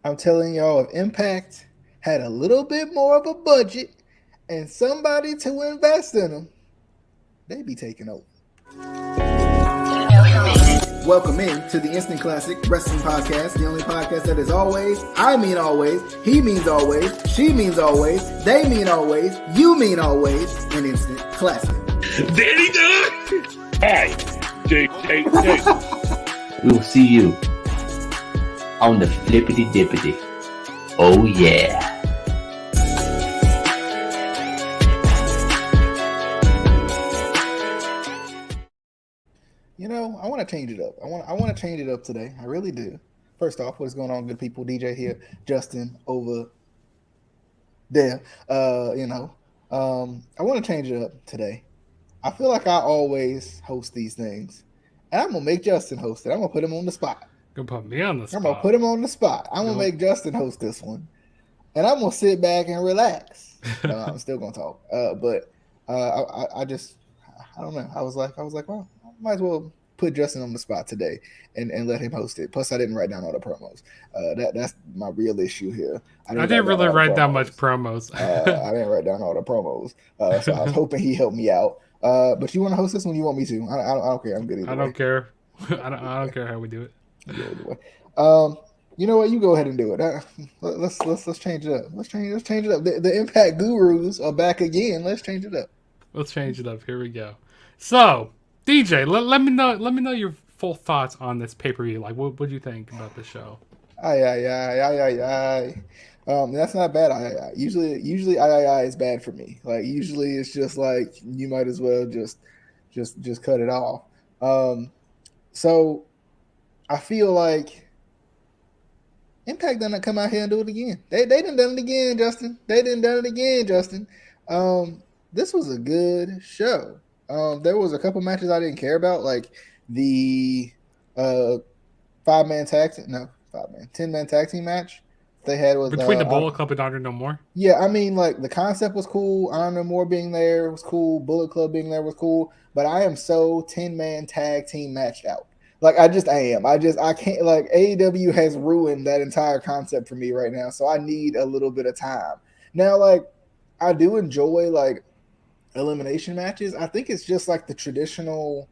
I'm telling y'all, if Impact had a little bit more of a budget and somebody to invest in them, they'd be taking over. Welcome in to the Instant Classic Wrestling Podcast, the only podcast that is always, I mean always, he means always, she means always, they mean always, you mean always, an instant classic. Danny Dog! Hi, JJJ. We'll see you on the flippity dippity. Oh yeah. You know, I want to change it up. I want to change it up today. I really do. First off, what's going on, good people? DJ here, Justin over there. I want to change it up today. I feel like I always host these things, and I'm gonna make Justin host it. I'm gonna put him on the spot. Gonna put me on the spot. I'm gonna put him on the spot. I'm gonna make Justin host this one, and I'm gonna sit back and relax. No, I'm still gonna talk. I don't know. I was like, well, I might as well put Justin on the spot today and let him host it. Plus, I didn't write down all the promos. That's my real issue here. I didn't really write down much promos. I didn't write down all the promos, so I was hoping he helped me out. But you want to host this one? You want me to? I don't care. I'm good either I don't care. I don't care how we do it. You know what? You go ahead and do it. Let's change it up. Let's change it up. The Impact Gurus are back again. Let's change it up. Let's change it up. Here we go. So, DJ, let me know your full thoughts on this pay-per-view. Like, what do you think about the show? That's not bad. Usually I is bad for me. Like usually it's just like you might as well just cut it off. So I feel like Impact done come out here and do it again. They done it again, Justin. This was a good show. There was a couple matches I didn't care about, like the 10-man tag team match they had with between the Bullet Club and Honor No More. Yeah, I mean, like the concept was cool. Honor No More being there was cool. Bullet Club being there was cool. But I am so 10-man tag team matched out. Like I am. I can't. Like AEW has ruined that entire concept for me right now. So I need a little bit of time now. Like I do enjoy like elimination matches. I think it's just like the traditional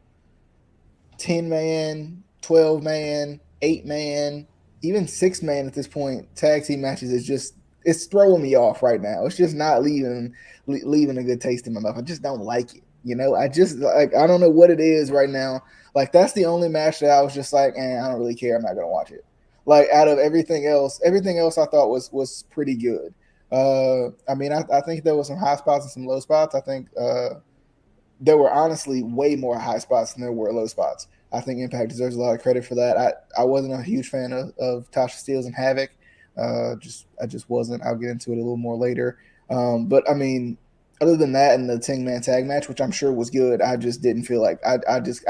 10-man, 12-man, 8-man, even 6-man at this point tag team matches it's throwing me off right now. It's just not leaving a good taste in my mouth. I just don't like it. You know, I don't know what it is right now. Like that's the only match that I was just like, I don't really care. I'm not gonna watch it. Like out of everything else I thought was pretty good. I think there was some high spots and some low spots. I think there were honestly way more high spots than there were low spots. I think Impact deserves a lot of credit for that. I wasn't a huge fan of Tasha Steelz and Havoc. I just wasn't. I'll get into it a little more later. But I mean, other than that and the 10-man tag match, which I'm sure was good, I just didn't feel like I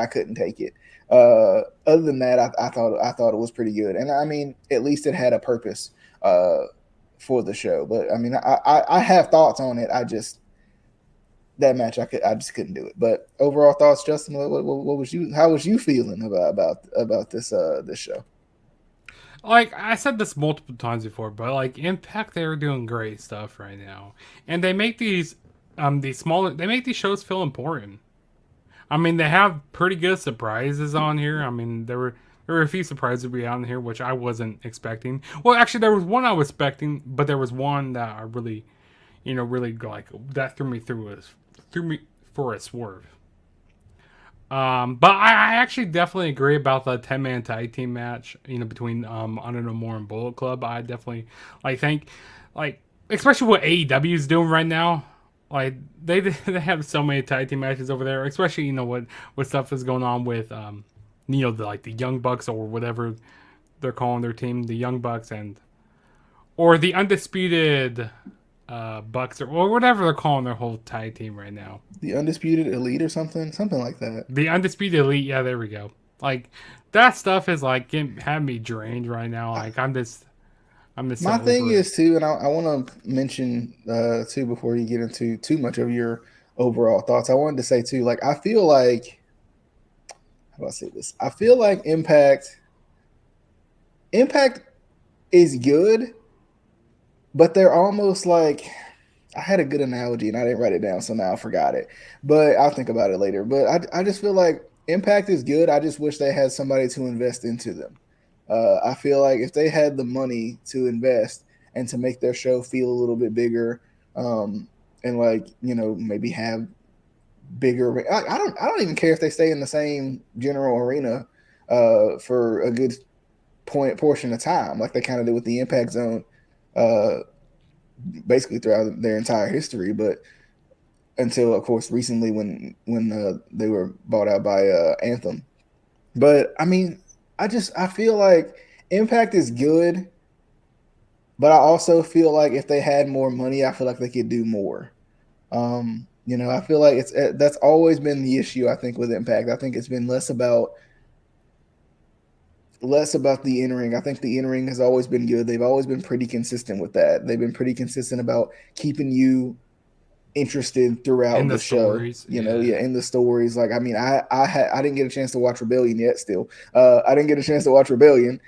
couldn't take it. Other than that, I thought it was pretty good. And I mean, at least it had a purpose for the show. But I mean, I have thoughts on it. That match I just couldn't do it. But overall thoughts, Justin, what was you? How was you feeling about this show? Like I said this multiple times before, but like Impact, they're doing great stuff right now, and they make these shows feel important. I mean, they have pretty good surprises on here. I mean, there were a few surprises we on here which I wasn't expecting. Well, actually, there was one I was expecting, but there was one that I really like that threw me for a swerve. But I actually definitely agree about the 10-man tag team match, between Honor No More and Bullet Club. I definitely think especially what AEW is doing right now. Like they have so many tag team matches over there, especially what stuff is going on with the Young Bucks or whatever they're calling their team, the Young Bucks or the Undisputed Bucks or whatever they're calling their whole tag team right now. The Undisputed Elite or something like that. The Undisputed Elite, yeah, there we go. Like that stuff is like having me drained right now. Like I'm just. My thing is too, and I want to mention too before you get into too much of your overall thoughts. I wanted to say too, like I feel like, how do I say this? I feel like Impact is good, but they're almost like I had a good analogy and I didn't write it down, so now I forgot it. But I'll think about it later. But I just feel like Impact is good. I just wish they had somebody to invest into them. I feel like if they had the money to invest and to make their show feel a little bit bigger, and like maybe have bigger. I don't even care if they stay in the same general arena for a good portion of time, like they kind of did with the Impact Zone, uh, basically throughout their entire history. But until, of course, recently when they were bought out by Anthem. But I mean, I feel like Impact is good, but I also feel like if they had more money, I feel like they could do more. I feel like that's always been the issue. I think with Impact, I think it's been less about the in ring. I think the in ring has always been good. They've always been pretty consistent with that. They've been pretty consistent about keeping you interested throughout In the the show. stories, Yeah, in the stories. Like, I mean, I didn't get a chance to watch Rebellion yet. Still, I didn't get a chance to watch Rebellion,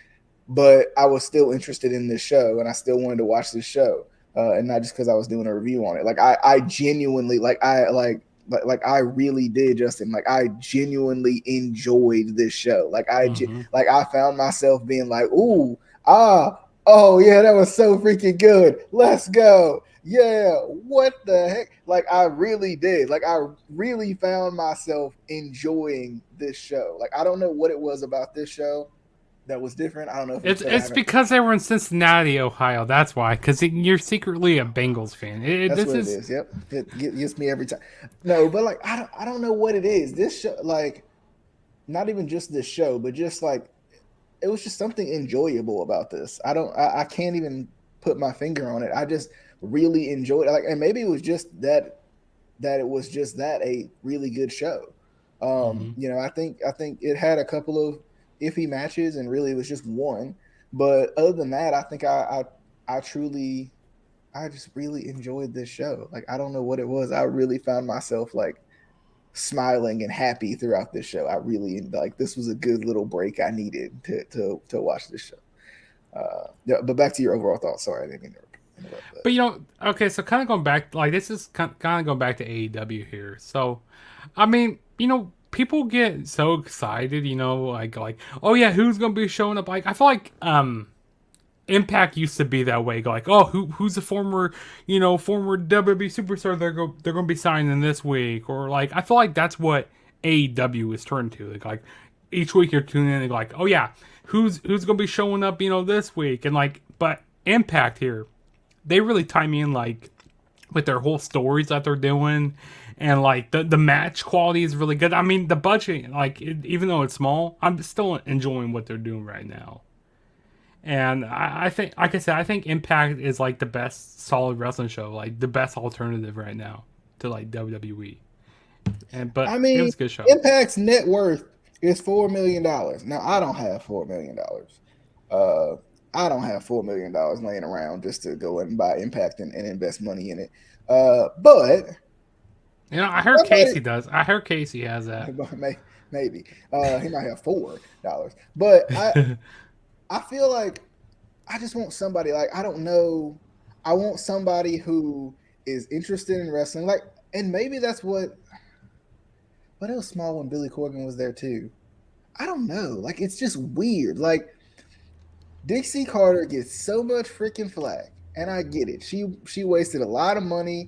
but I was still interested in this show, and I still wanted to watch this show, and not just because I was doing a review on it. Like, I genuinely like I really did, Justin. Like, I genuinely enjoyed this show. Like I found myself being like, ooh, oh yeah, that was so freaking good. Let's go. Yeah, what the heck? Like, I really did. Like, I really found myself enjoying this show. Like, I don't know what it was about this show that was different. I don't know if It's because they were in Cincinnati, Ohio. That's why. Because you're secretly a Bengals fan. That's what it is. Yep, it gets me every time. No, but like I don't know what it is. This show, like, not even just this show, but just like it was just something enjoyable about this. I can't even put my finger on it. I just really enjoyed it. Like, and maybe it was just that it was just that a really good show. I think it had a couple of iffy matches, and really it was just one. But other than that, I think I truly I just really enjoyed this show. Like, I don't know what it was. I really found myself like smiling and happy throughout this show. I really like this was a good little break I needed to watch this show. Yeah, but back to your overall thoughts. Sorry, I didn't mean to interrupt that. But okay, so kind of going back, like this is kind of going back to AEW here. So, I mean, people get so excited, like oh yeah, who's gonna be showing up? Like I feel like Impact used to be that way. Like, oh, who's the former WWE superstar they're gonna be signing this week, or like I feel like that's what AEW is turned to. Like each week you're tuning in and like, oh yeah, who's gonna be showing up, this week, and like, but Impact here, they really tie me in like with their whole stories that they're doing, and like the match quality is really good. I mean, the budget, like even though it's small, I'm still enjoying what they're doing right now. And I think, like I said, I think Impact is like the best solid wrestling show, like the best alternative right now to like WWE. But I mean, it was a good show. Impact's net worth is $4 million. Now, I don't have $4 million. I don't have $4 million laying around just to go and buy Impact and invest money in it. But I heard Casey does. I heard Casey has that. Maybe he might have $4, but I feel like I just want somebody, like, I don't know. I want somebody who is interested in wrestling. Like, and maybe that's what it was small when Billy Corgan was there too. I don't know. Like, it's just weird. Like, Dixie Carter gets so much freaking flack, and I get it. She wasted a lot of money.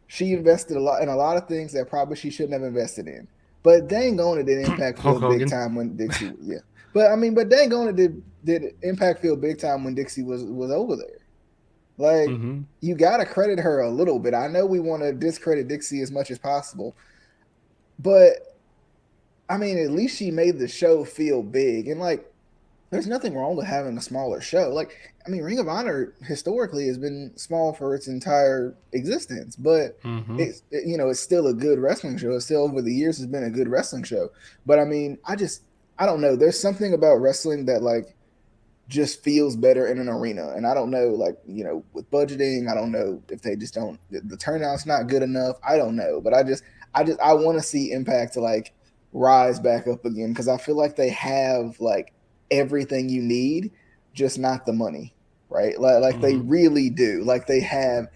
She invested a lot in a lot of things that probably she shouldn't have invested in. But dang on it, did Impact feel big time when Dixie, yeah. But I mean, but dang on it, did Impact feel big time when Dixie was over there? Like, you gotta credit her a little bit. I know we want to discredit Dixie as much as possible, but I mean, at least she made the show feel big. And like, there's nothing wrong with having a smaller show. Like, I mean, Ring of Honor historically has been small for its entire existence, but it's still a good wrestling show. It still over the years has been a good wrestling show. But I mean, I don't know. There's something about wrestling that like just feels better in an arena. And I don't know, like, with budgeting, I don't know if they just don't, the turnout's not good enough. I don't know, but I want to see Impact to like rise back up again, because I feel like they have like everything you need, just not the money. right? Like they really do. Like they have.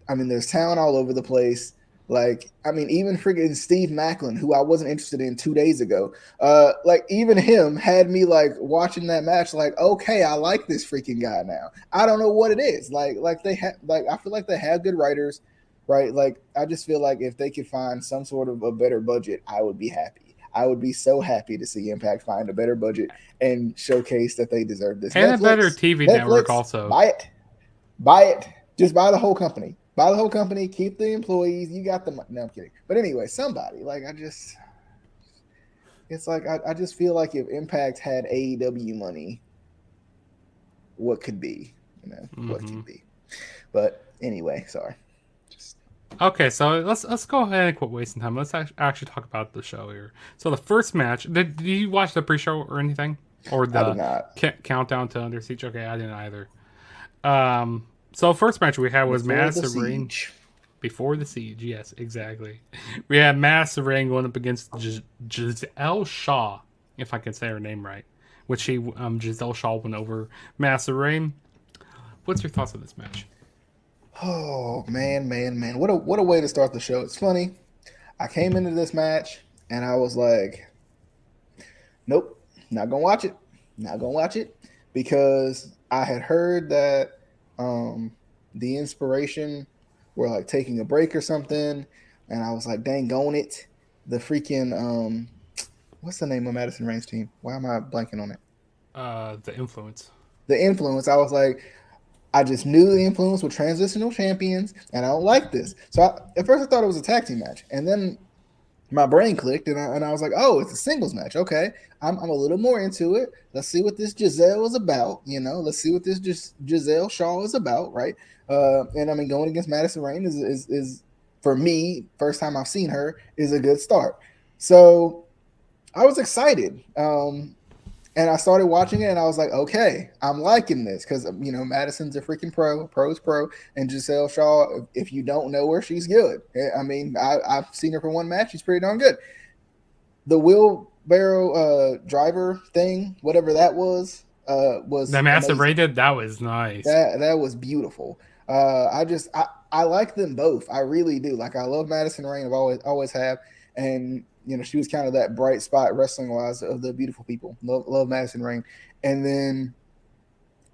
I mean, there's talent all over the place. Like, I mean, even freaking Steve Macklin, who I wasn't interested in 2 days ago, like even him had me like watching that match. Like, okay, I like this freaking guy now. I don't know what it is. Like they have, like I feel like they have good writers, right? Like, I just feel like if they could find some sort of a better budget, I would be happy. I would be so happy to see Impact find a better budget and showcase that they deserve this. And a better TV network also. Buy it. Just buy the whole company. Buy the whole company. Keep the employees. You got the money. No, I'm kidding. But anyway, somebody like it's like I just feel like if Impact had AEW money, what could be, what could be. But anyway, sorry. Okay, so let's go ahead and quit wasting time. Let's actually talk about the show here. So the first match, did you watch the pre-show or anything, or the countdown to Under Siege? Okay, I didn't either. So first match we had was Madison Rain. Before the Siege, yes, exactly. We had Madison Rain going up against Giselle Shaw, if I can say her name right. Which Giselle Shaw went over Madison Rain. What's your thoughts on this match? Oh man. What a way to start the show. It's funny. I came into this match and I was like, nope, not gonna watch it. Because I had heard that the Inspiration were like taking a break or something, and I was like, dang on it. The freaking what's the name of Madison Rain's team? Why am I blanking on it? The Influence. I was like, I just knew the Influence were transitional champions, and I don't like this. So at first I thought it was a tag team match, and then my brain clicked, and I was like, oh, it's a singles match. Okay, I'm a little more into it. Let's see what this Giselle is about. Let's see what this Giselle Shaw is about, right? And I mean, going against Madison Rain is for me, first time I've seen her, is a good start. So I was excited. And I started watching it, and I was like, okay, I'm liking this because, Madison's a freaking pro's pro, and Giselle Shaw, if you don't know her, she's good. I mean, I've seen her for one match. She's pretty darn good. The wheelbarrow driver thing, whatever that was the Massive Rated, that was nice. That was beautiful. I like them both. I really do. Like, I love Madison Rain. I've always have. And she was kind of that bright spot wrestling wise of the beautiful people. Love Madison Rain. And then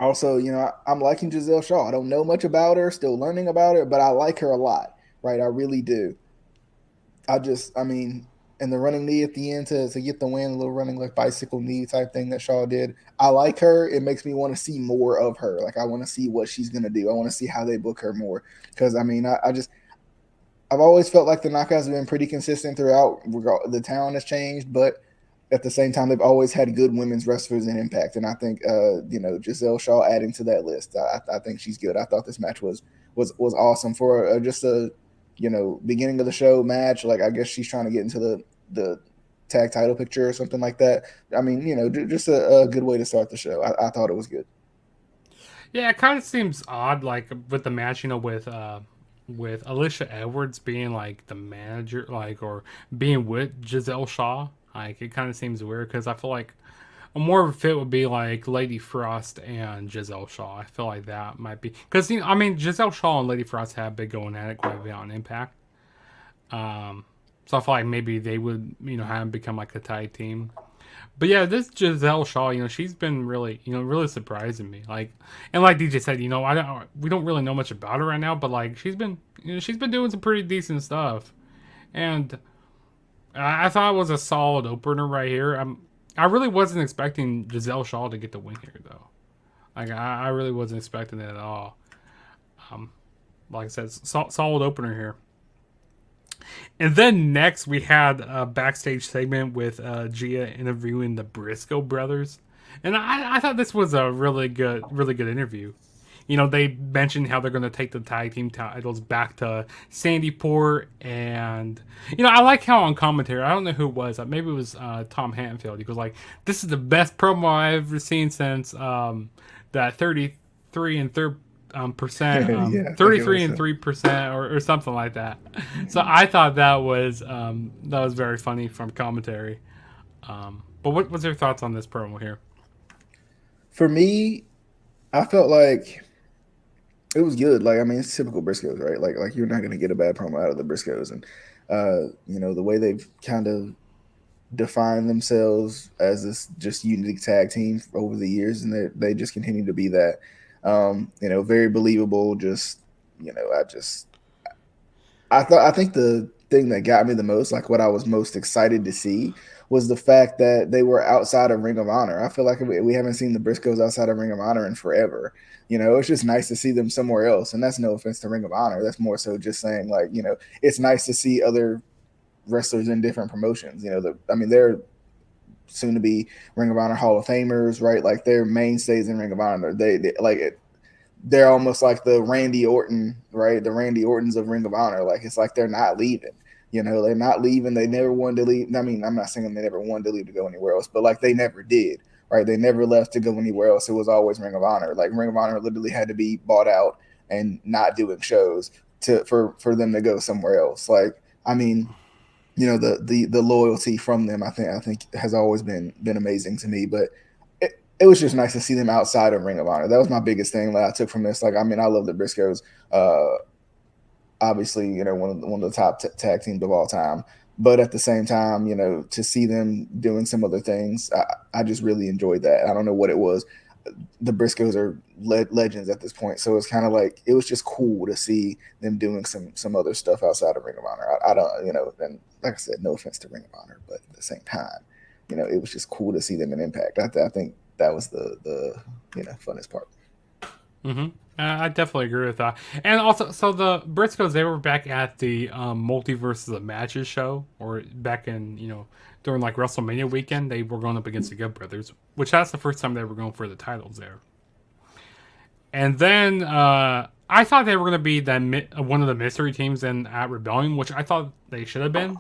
also, I'm liking Giselle Shaw. I don't know much about her, still learning about her, but I like her a lot, right? I really do. And the running knee at the end to get the win, a little running like bicycle knee type thing that Shaw did. I like her. It makes me want to see more of her. Like, I want to see what she's going to do. I want to see how they book her more. Because, I've always felt like the knockouts have been pretty consistent throughout. The talent has changed, but at the same time, they've always had good women's wrestlers in Impact. And I think, Giselle Shaw adding to that list, I think she's good. I thought this match was awesome for just a, beginning of the show match. Like, I guess she's trying to get into the tag title picture or something like that. I mean, just a good way to start the show. I thought it was good. Yeah, it kind of seems odd, like with the match, with Alicia Edwards being like the manager, like, or being with Giselle Shaw. Like, it kind of seems weird because I feel like a more of a fit would be like Lady Frost and Giselle Shaw. I feel like that might be because Giselle Shaw and Lady Frost have been going at it quite a bit on Impact. So I feel like maybe they would have them become like a tag team. But yeah, this Giselle Shaw, she's been really, really surprising me. Like, and like DJ said, we don't really know much about her right now, but like she's been doing some pretty decent stuff, and I thought it was a solid opener right here. I really wasn't expecting Giselle Shaw to get the win here though. Like, I really wasn't expecting it at all. Like I said, solid opener here. And then next we had a backstage segment with Gia interviewing the Briscoe brothers, and I thought this was a really good interview. They mentioned how they're going to take the tag team titles back to Sandyport, and I like how on commentary, I don't know who it was, maybe it was Tom Hanfield. He was like, "This is the best promo I've ever seen since that 33 and 3%, 33 and 3%, or something like that." So I thought that was very funny from commentary. But what's your thoughts on this promo here? For me, I felt like it was good. Like I mean, it's typical Briscoes, right? Like you're not gonna get a bad promo out of the Briscoes, and the way they've kind of defined themselves as this just unique tag team over the years, and they just continue to be that. Very believable. Just I just I think the thing that got me the most, like what I was most excited to see, was the fact that they were outside of Ring of Honor. I feel like we haven't seen the Briscoes outside of Ring of Honor in forever. It's just nice to see them somewhere else, and that's no offense to Ring of Honor. That's more so just saying like it's nice to see other wrestlers in different promotions. They're soon to be Ring of Honor Hall of Famers, right? Like they're mainstays in Ring of Honor. They like it, they're almost like the Randy Orton, right? The Randy Ortons of Ring of Honor. Like it's like they're not leaving. They're not leaving. They never wanted to leave. I mean, I'm not saying they never wanted to leave to go anywhere else, but like they never did, right? They never left to go anywhere else. It was always Ring of Honor. Like Ring of Honor literally had to be bought out and not doing shows for them to go somewhere else. Like, I mean, the loyalty from them, I think has always been amazing to me. But it was just nice to see them outside of Ring of Honor. That was my biggest thing that I took from this. Like, I mean, I love the Briscoes. Obviously, one of the top tag teams of all time. But at the same time, to see them doing some other things, I just really enjoyed that. I don't know what it was. The Briscoes are legends at this point, so it's kind of like it was just cool to see them doing some other stuff outside of Ring of Honor. I don't, and like I said, no offense to Ring of Honor, but at the same time, it was just cool to see them in Impact. I think that was the funnest part. Mm-hmm. I definitely agree with that. And also, so the Briscoes, they were back at the Multiverse of Matches show, or back in, during like WrestleMania weekend, they were going up against the Good Brothers, which that's the first time they were going for the titles there. And then I thought they were going to be one of the mystery teams at Rebellion, which I thought they should have been.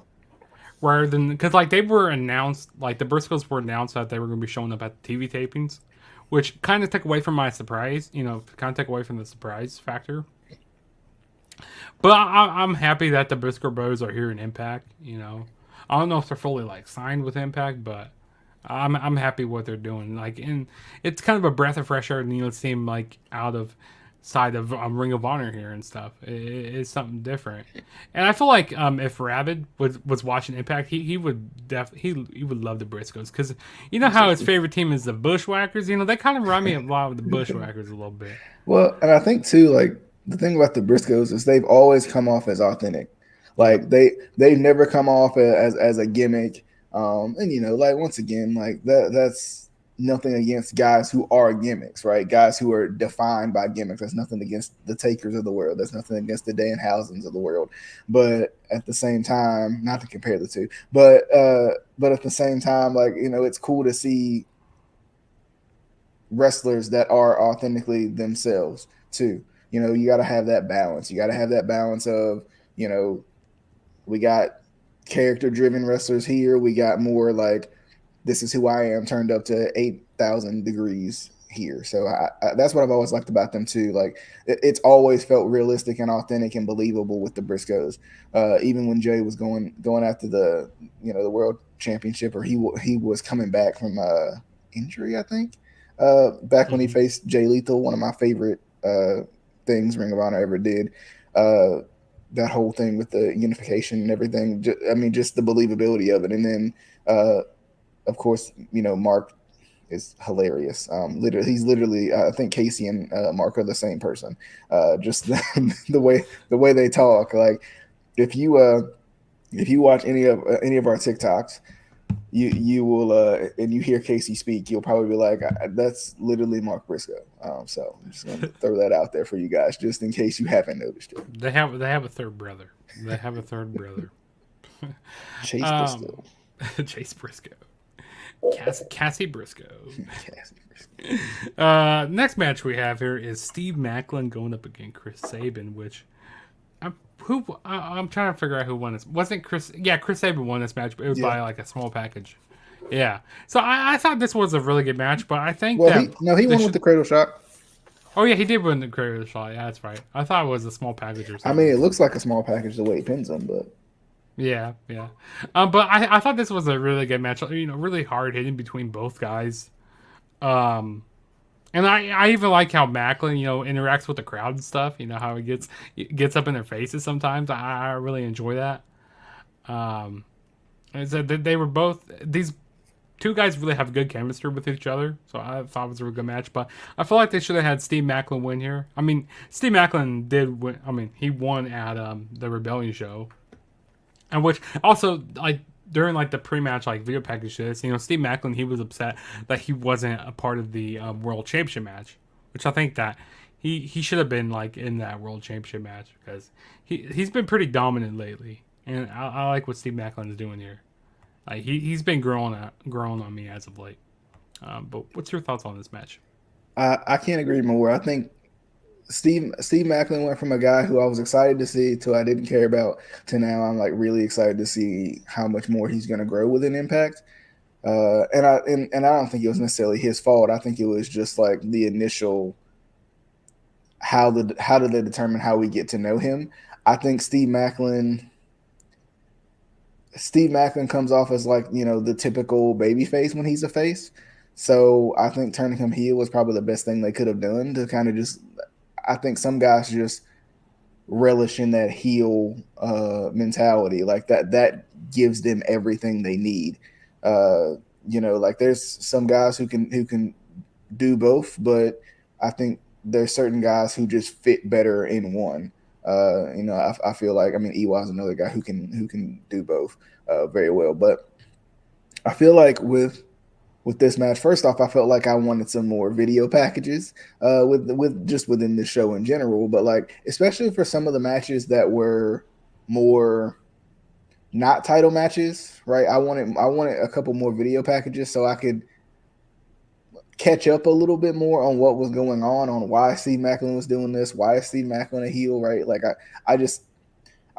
Rather than, because like they were announced, like the Briscoes were announced that they were going to be showing up at the TV tapings, which kind of took away from my surprise, kind of took away from the surprise factor. But I'm happy that the Briscoe Bros are here in Impact. I don't know if they're fully like signed with Impact, but I'm happy what they're doing. Like, and it's kind of a breath of fresh air, and see them like out of side of Ring of Honor here and stuff. It's something different, and I feel like if Rabid was watching Impact, he would he would love the Briscoes, because how his favorite team is the Bushwhackers. They kind of remind me a lot of the Bushwhackers a little bit. Well, and I think too, like the thing about the Briscoes is they've always come off as authentic. Like they've never come off as a gimmick. And like once again, like that's nothing against guys who are gimmicks, right? Guys who are defined by gimmicks. That's nothing against the Takers of the world. That's nothing against the Danhausen's of the world. But at the same time, not to compare the two, but at the same time, like it's cool to see wrestlers that are authentically themselves too. You got to have that balance. You got to have that balance of we got character-driven wrestlers here. We got more like this is who I am turned up to 8,000 degrees here. So that's what I've always liked about them too. Like it's always felt realistic and authentic and believable with the Briscoes. Even when Jay was going after the the world championship, or he was coming back from injury, I think. Back when he faced Jay Lethal, one of my favorite things Ring of Honor ever did. That whole thing with the unification and everything. Just the believability of it. And then, of course, Mark is hilarious. He's literally, I think Casey and Mark are the same person. Just the way they talk. Like if you watch any of our TikToks, you will and you hear Casey speak, you'll probably be like, that's literally Mark Briscoe. So I'm just gonna throw that out there for you guys, just in case you haven't noticed it. They have a third brother. Chase Briscoe. Chase Briscoe. Cassie Briscoe. Next match we have here is Steve Macklin going up against Chris Sabin, which I'm trying to figure out who won this. Wasn't Chris? Yeah, Chris Sabin won this match, but it was by like a small package. Yeah. So I thought this was a really good match, but I think he won with the cradle shot. Oh yeah, he did win the cradle shot. Yeah, that's right. I thought it was a small package or something. It looks like a small package the way he pins them, but yeah. But I thought this was a really good match. Really hard hitting between both guys. And I even like how Macklin, interacts with the crowd and stuff. You know how he gets up in their faces sometimes. I really enjoy that. Um, and so they were both these two guys really have good chemistry with each other. So I thought it was a really good match. But I feel like they should have had Steve Macklin win here. I mean, Steve Macklin did win. I mean, he won at the Rebellion show, and which also like during like the pre-match like video package this, Steve Macklin, he was upset that he wasn't a part of the World Championship match, which I think that he should have been like in that World Championship match because he's been pretty dominant lately, and I like what Steve Macklin is doing here. Like he's been growing on me as of late. But what's your thoughts on this match? I can't agree more. I think Steve Macklin went from a guy who I was excited to see to I didn't care about to now I'm like really excited to see how much more he's going to grow within Impact. And I don't think it was necessarily his fault. I think it was just like the initial how did they determine how we get to know him. I think Steve Macklin comes off as like, the typical baby face when he's a face. So I think turning him heel was probably the best thing they could have done to kind of just, I think some guys just relish in that heel mentality. Like that gives them everything they need. Like there's some guys who can do both, but I think there's certain guys who just fit better in one. I feel like Iwa's another guy who can do both very well. But I feel like with this match, first off, I felt like I wanted some more video packages with just within the show in general. But like especially for some of the matches that were more not title matches, right? I wanted a couple more video packages so I could catch up a little bit more on what was going on why Steve Macklin was doing this, why is Steve Macklin a heel, right? Like I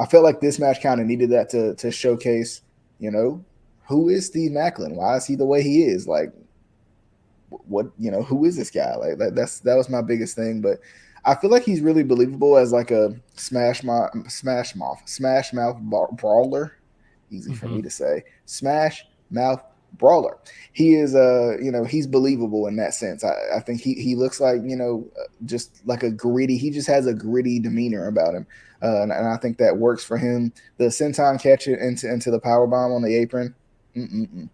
felt like this match kind of needed that to showcase, who is Steve Macklin? Why is he the way he is? Like what, who is this guy? Like that was my biggest thing. But I feel like he's really believable as like a smash mouth brawler. Easy for me to say. Smash mouth brawler. He is he's believable in that sense. I think he looks like just like a gritty. He just has a gritty demeanor about him, and I think that works for him. The senton catch it into the power bomb on the apron. That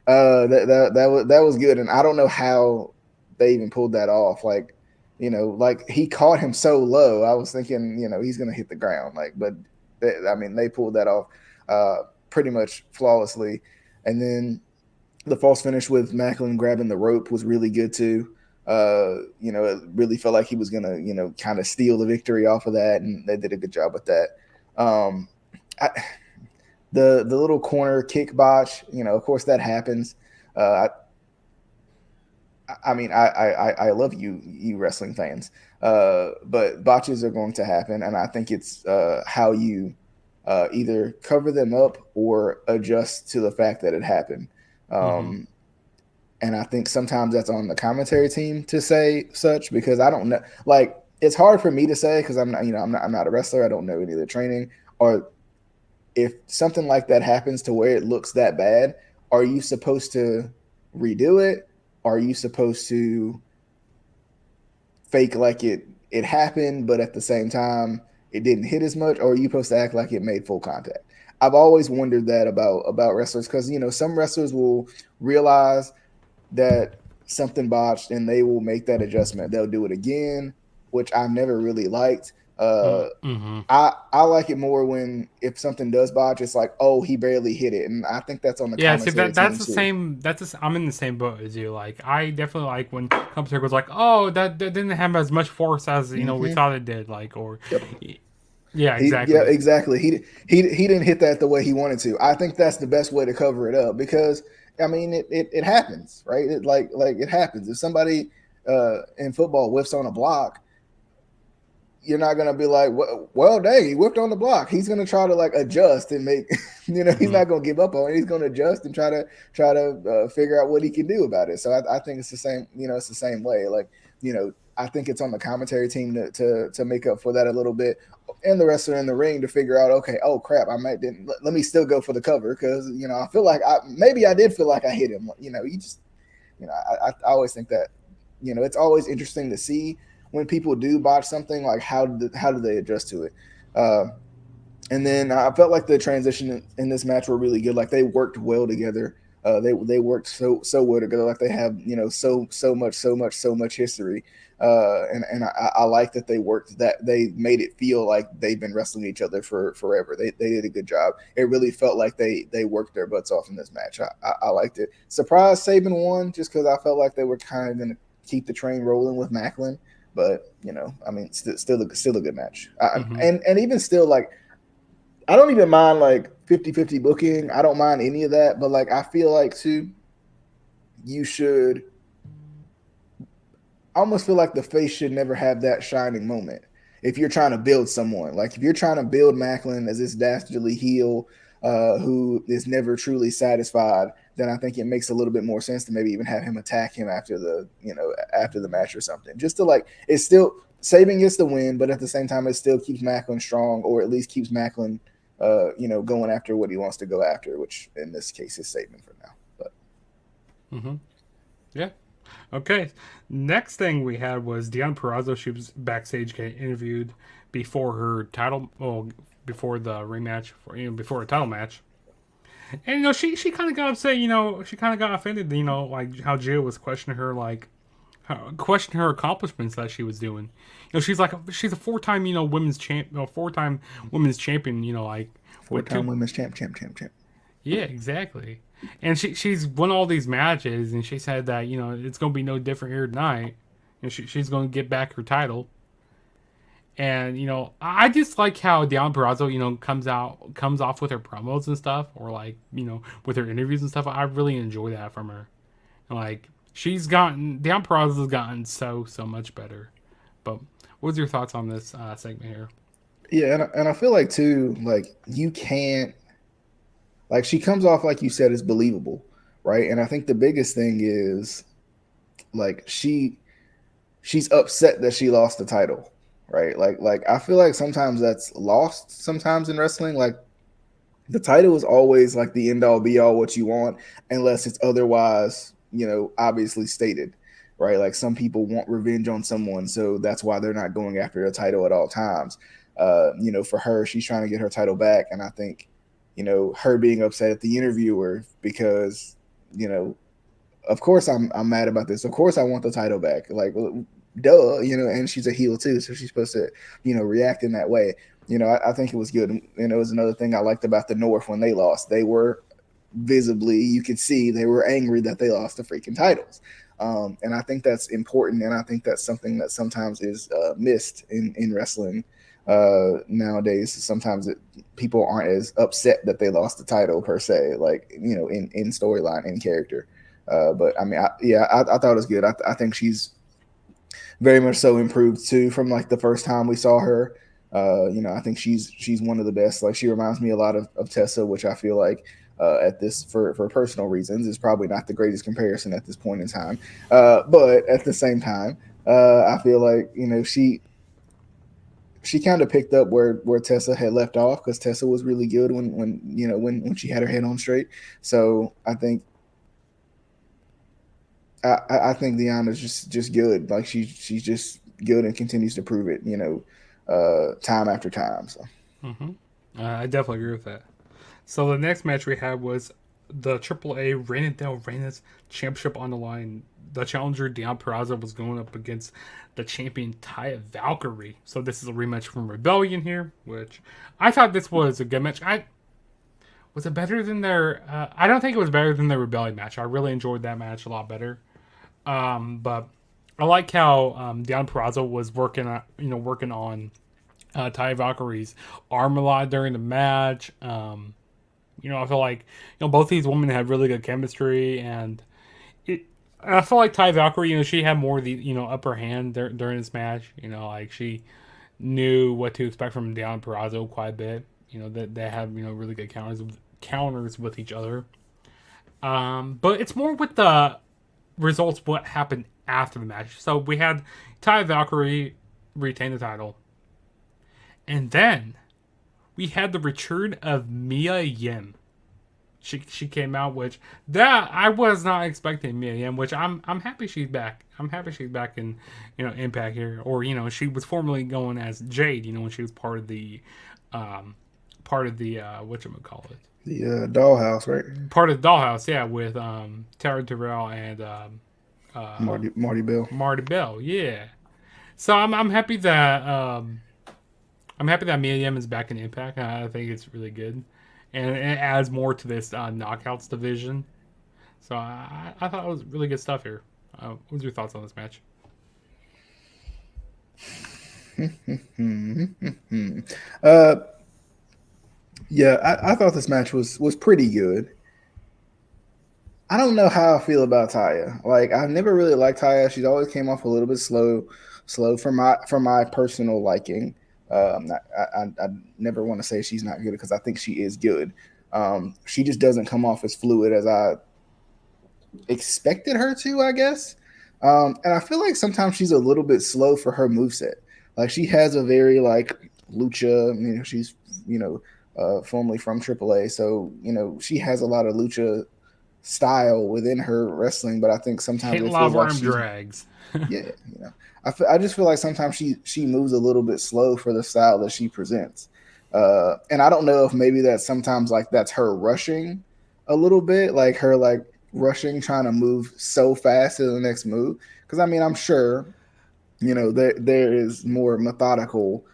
was good, and I don't know how they even pulled that off. Like like he caught him so low. I was thinking he's gonna hit the ground. Like, but they pulled that off pretty much flawlessly. And then the false finish with Macklin grabbing the rope was really good too. It really felt like he was gonna, kind of steal the victory off of that, and they did a good job with that. The little corner kick botch, of course that happens. I love you wrestling fans, but botches are going to happen, and I think it's how you either cover them up or adjust to the fact that it happened. And I think sometimes that's on the commentary team to say such, because I don't know. Like, it's hard for me to say because I'm not a wrestler. I don't know any of the training. Or if something like that happens to where it looks that bad, are you supposed to redo it? Are you supposed to fake like it happened, but at the same time it didn't hit as much, or are you supposed to act like it made full contact? I've always wondered that about wrestlers, because some wrestlers will realize that something botched and they will make that adjustment. They'll do it again, which I've never really liked. I like it more when if something does botch, it's like, oh, he barely hit it, and I think that's on the commentary that's team the too. same. I'm in the same boat as you. Like, I definitely like when commentary goes like, oh, that didn't have as much force as we thought it did. Like, or yeah, exactly. Exactly. He didn't hit that the way he wanted to. I think that's the best way to cover it up, because it happens, right? It happens. If somebody in football whiffs on a block, you're not gonna be like, well, dang, he whipped on the block. He's gonna try to like adjust and make, he's not gonna give up on it. He's gonna adjust and try to figure out what he can do about it. So I think it's the same. It's the same way. Like, I think it's on the commentary team to make up for that a little bit, and the wrestler in the ring to figure out, okay, oh crap, let me still go for the cover, because I feel like I did feel like I hit him. I always think that it's always interesting to see when people do botch something, like how do they adjust to it. And then I felt like the transition in this match were really good. Like they worked well together. They worked so well together. Like they have so much history. And I like that they worked, that they made it feel like they've been wrestling each other for forever. They did a good job. It really felt like they worked their butts off in this match. I liked it. Surprised Saban won just because I felt like they were kind of going to keep the train rolling with Macklin. But I mean, still a good match. And even still, like, I don't even mind like 50-50 booking. I don't mind any of that. But like, I feel like too, you should almost feel like the face should never have that shining moment. If you're trying to build someone, like if you're trying to build Macklin as this dastardly heel who is never truly satisfied, then I think it makes a little bit more sense to maybe even have him attack him after the match or something. Just to like, it's still Saban gets the win, but at the same time, it still keeps Macklin strong, or at least keeps Macklin, going after what he wants to go after, which in this case is Saban for now. But yeah. Okay. Next thing we had was Dion Perazo. She was backstage getting interviewed before her title, before the rematch, before a title match. And she kind of got upset. She kind of got offended. Like how Jill was questioning her, questioning her accomplishments that she was doing. She's a four-time women's champ, four-time women's champion. Like four-time women's champ. Yeah, exactly. And she's won all these matches, and she said that it's going to be no different here tonight. She's going to get back her title. And I just like how Dion Perazo comes off with her promos and stuff, or with her interviews and stuff. I really enjoy that from her. And Dion Perazo's gotten so much better. But what's your thoughts on this segment here? Yeah, and I feel like too, like you can't. Like she comes off, like you said, as believable, right? And I think the biggest thing is like she's upset that she lost the title, right? Like I feel like sometimes that's lost sometimes in wrestling. Like the title is always like the end all be all what you want, unless it's otherwise, obviously stated, right? Like some people want revenge on someone, so that's why they're not going after a title at all times. For her, she's trying to get her title back, and I think her being upset at the interviewer because, of course I'm mad about this. Of course I want the title back. Like, duh, and she's a heel too, so she's supposed to, react in that way. I think it was good. And it was another thing I liked about the North when they lost. They were visibly, you could see they were angry that they lost the freaking titles. And I think that's important. And I think that's something that sometimes is missed in wrestling nowadays. Sometimes people aren't as upset that they lost the title per se, like in storyline, in character. But I mean, I thought it was good. I think she's very much so improved too from like the first time we saw her. I think she's one of the best. Like she reminds me a lot of Tessa, which I feel like at this for personal reasons is probably not the greatest comparison at this point in time. But at the same time, I feel like she kind of picked up where Tessa had left off, because Tessa was really good when she had her head on straight. So I think Deanna's just good. Like she's just good and continues to prove it, time after time. So I definitely agree with that. So the next match we had was the AAA Reina del Reyna's championship on the line. The challenger Dion Perazo was going up against the champion Taya Valkyrie. So this is a rematch from Rebellion here, which I thought this was a good match. Was it better than their? I don't think it was better than their Rebellion match. I really enjoyed that match a lot better. But I like how Dion Perazo was working on Taya Valkyrie's arm a lot during the match. I feel like both these women had really good chemistry, and I feel like Taya Valkyrie, she had more of the upper hand during this match. Like she knew what to expect from Dion Perazo quite a bit. That they have really good counters with each other. But it's more with the results what happened after the match. So we had Taya Valkyrie retain the title, and then we had the return of Mia Yim. she came out, which that I was not expecting Mia Yim, which I'm happy she's back. I'm happy she's back in Impact here, or she was formerly going as Jade, when she was part of the whatchamacallit. The Dollhouse, right? Part of the Dollhouse, yeah, with Tara Terrell and Marty Bell. Marty Bell, yeah. So I'm happy that Mia Yim is back in Impact. I think it's really good, and it adds more to this Knockouts division. So I thought it was really good stuff here. What was your thoughts on this match? Yeah, I thought this match was pretty good. I don't know how I feel about Taya. Like, I've never really liked Taya. She's always came off a little bit slow for my personal liking. I never want to say she's not good because I think she is good. She just doesn't come off as fluid as I expected her to, I guess. And I feel like sometimes she's a little bit slow for her moveset. Like, she has a very like lucha. She's formerly from AAA, so she has a lot of lucha style within her wrestling, but I think sometimes Hit it love feels like arm drags. yeah, I just feel like sometimes she moves a little bit slow for the style that she presents, and I don't know if maybe that sometimes like that's her rushing a little bit, like her like rushing, trying to move so fast to the next move. Because I'm sure there is more methodical.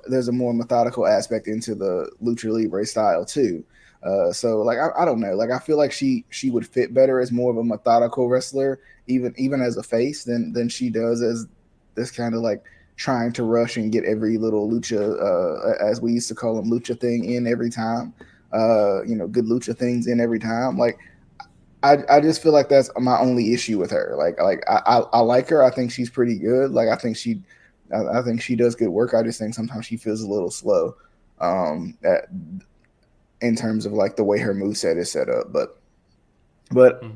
There's a more methodical aspect into the lucha libre style too. So like I don't know, like I feel like she would fit better as more of a methodical wrestler, even as a face than she does as this kind of like trying to rush and get every little lucha, as we used to call them, lucha thing in every time. Good lucha things in every time. Like I just feel like that's my only issue with her. Like I like her. I think she's pretty good. Like I think she does good work. I just think sometimes she feels a little slow. In terms of like the way her moveset is set up. But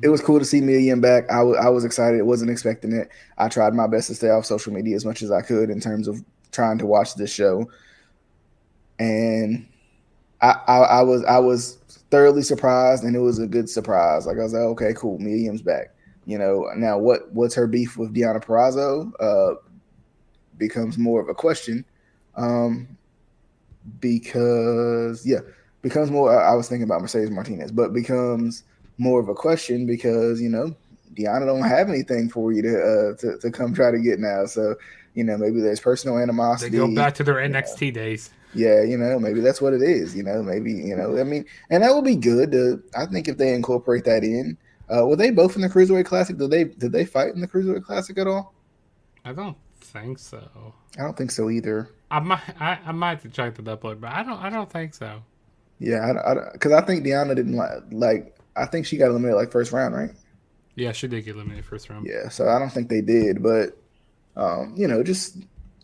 it was cool to see Mia Yim back. I was excited. Wasn't expecting it. I tried my best to stay off social media as much as I could in terms of trying to watch this show. And I was thoroughly surprised, and it was a good surprise. Like I was like, okay, cool, Mia Yim's back. Now what's her beef with Dion Perazo becomes more of a question. Becomes more. I was thinking about Mercedes Martinez, but becomes more of a question because Deanna don't have anything for you to come try to get now. So maybe there's personal animosity. They go back to their NXT days. Yeah, maybe that's what it is. Maybe and that would be good. I think if they incorporate that in. Were they both in the Cruiserweight Classic? Did they fight in the Cruiserweight Classic at all? I don't think so. I don't think so either. I might have to check that up later, but I don't think so. Yeah, because I think Deanna didn't like. I think she got eliminated like first round, right? Yeah, she did get eliminated first round. Yeah, so I don't think they did, but just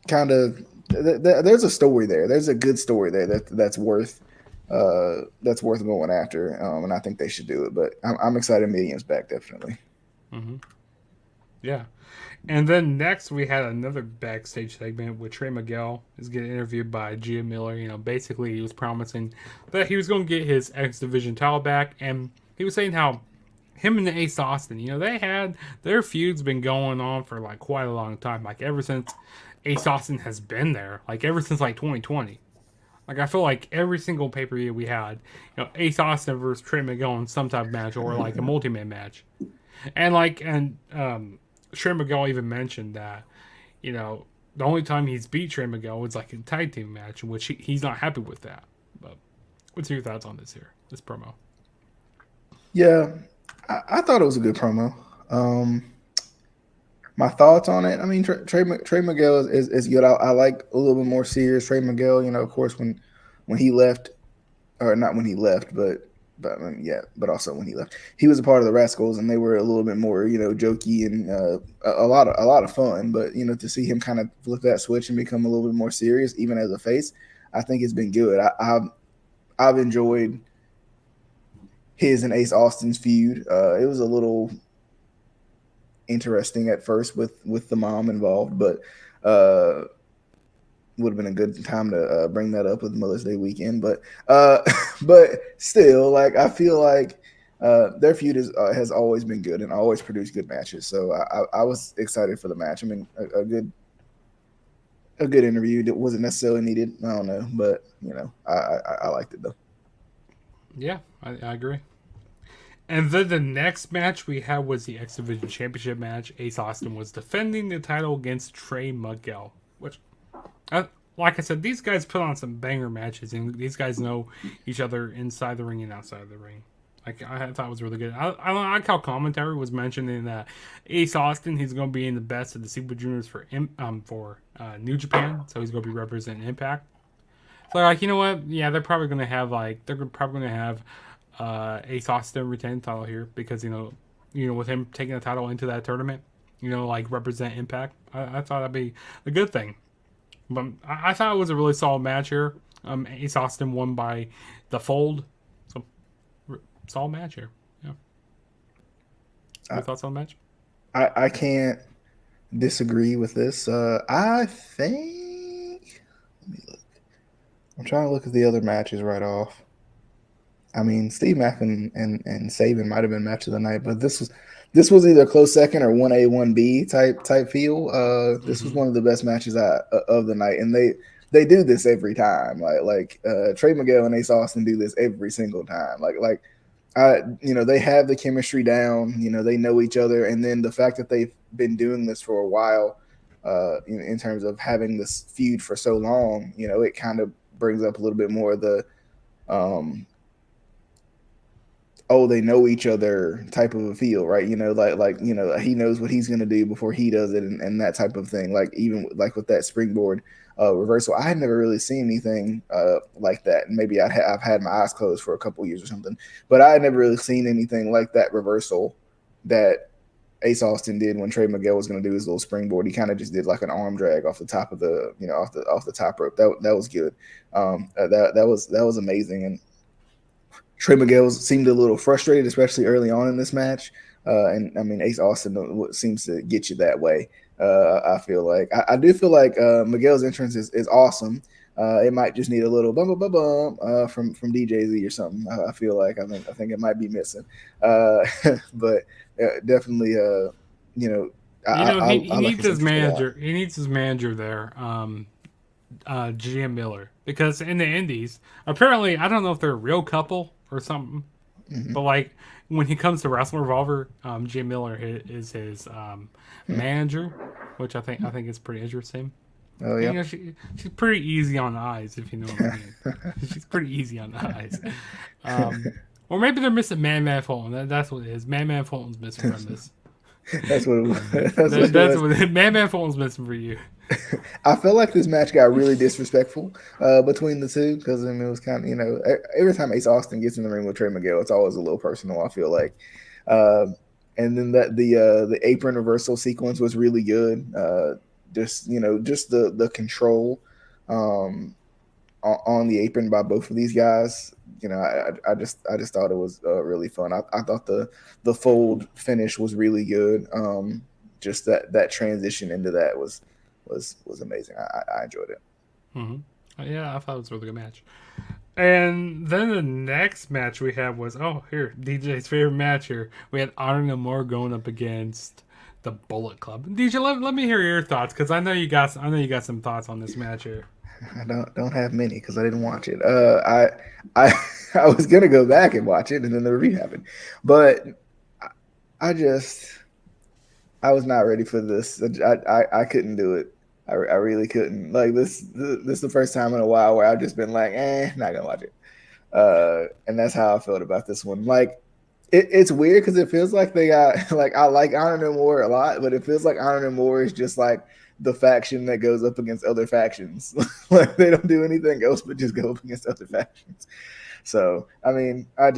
kind of there's a story there. There's a good story there that's worth going after, and I think they should do it. But I'm excited Mia Yim's back, definitely. Mm-hmm. Yeah. And then next we had another backstage segment with Trey Miguel is getting interviewed by Gia Miller. Basically he was promising that he was going to get his X Division title back, and he was saying how him and Ace Austin, they had their feud's been going on for like quite a long time, like ever since Ace Austin has been there, like ever since like 2020. Like I feel like every single pay-per-view we had, Ace Austin versus Trey Miguel in some type of match or like a multi-man match, and Trey Miguel even mentioned that, the only time he's beat Trey Miguel was like a tag team match, in which he's not happy with that. But what's your thoughts on this promo? Yeah, I thought it was a good promo. My thoughts on it, Trey Miguel is good. I like a little bit more serious Trey Miguel. Of course, when he left, or not when he left, but also when he left, he was a part of the Rascals, and they were a little bit more, jokey and a lot of fun. But to see him kind of flip that switch and become a little bit more serious, even as a face, I think it's been good. I've enjoyed his and Ace Austin's feud. It was a little interesting at first with the mom involved, but would have been a good time to bring that up with Mother's Day weekend. But but still, like I feel like their feud has always been good and always produced good matches. So I was excited for the match. I mean, a good interview that wasn't necessarily needed. I don't know, but I liked it though. Yeah, I agree. And then the next match we had was the X Division Championship match. Ace Austin was defending the title against Trey Miguel, which, like I said, these guys put on some banger matches, and these guys know each other inside the ring and outside of the ring. Like I thought it was really good. I like how commentary was mentioning that Ace Austin, he's going to be in the best of the Super Juniors for New Japan, so he's going to be representing Impact. So like, you know what? Yeah, they're probably going to have Ace Austin retain the title here because with him taking the title into that tournament, like represent Impact. I thought that'd be a good thing. But I thought it was a really solid match here. Ace Austin won by the fold. So solid match here. Yeah. Your thoughts on the match? I can't disagree with this. I think. Let me look. I'm trying to look at the other matches right off. I mean, Steve Mack and Saban might have been match of the night, but this was either close second or 1A 1B type feel. This was one of the best matches of the night, and they do this every time. Like Trey Miguel and Ace Austin do this every single time. They have the chemistry down. They know each other, and then the fact that they've been doing this for a while, in terms of having this feud for so long, it kind of brings up a little bit more of the they know each other type of a feel, right? He knows what he's gonna do before he does it, and that type of thing. Like even like with that springboard reversal, I had never really seen anything like that. And maybe I've had my eyes closed for a couple years or something, but I had never really seen anything like that reversal that Ace Austin did when Trey Miguel was going to do his little springboard. He kind of just did like an arm drag off the top of the off the top rope. That was good. That was amazing. And Trey Miguel seemed a little frustrated, especially early on in this match. And I mean, Ace Austin seems to get you that way. I feel like I do feel like Miguel's entrance is awesome. It might just need a little bum from DJZ or something. I feel like I think it might be missing. But definitely, he needs his manager. He needs his manager there, GM Miller, because in the Indies, apparently, I don't know if they're a real couple or something, but like when he comes to Wrestle Revolver, GM Miller is his manager, which I think is pretty interesting. Oh yeah, she's pretty easy on the eyes, if you know what I mean. She's pretty easy on the eyes. Or maybe they're missing Man Fulton. That's what it is. Man Fulton's missing from this. That's what Man Fulton's missing for you. I felt like this match got really disrespectful between the two because it was kind of every time Ace Austin gets in the ring with Trey Miguel, it's always a little personal. I feel like, and then the apron reversal sequence was really good. Just the control on the apron by both of these guys. I just thought it was really fun. I thought the fold finish was really good. Just that transition into that was amazing. I enjoyed it. Mm-hmm. Yeah, I thought it was a really good match. And then the next match we had was DJ's favorite match here. We had Honor No More going up against the Bullet Club. DJ, let me hear your thoughts because I know you got some thoughts on this match here. I don't have many because I didn't watch it. I was gonna go back and watch it, and then the review happened, but I was not ready for this. I couldn't do it. I really couldn't. Like this is the first time in a while where I've just been like, not gonna watch it. And that's how I felt about this one. Like it's weird because it feels like they got like I like Honor No More a lot, but it feels like Honor No More is just like the faction that goes up against other factions. Like they don't do anything else but just go up against other factions. So I mean, I'm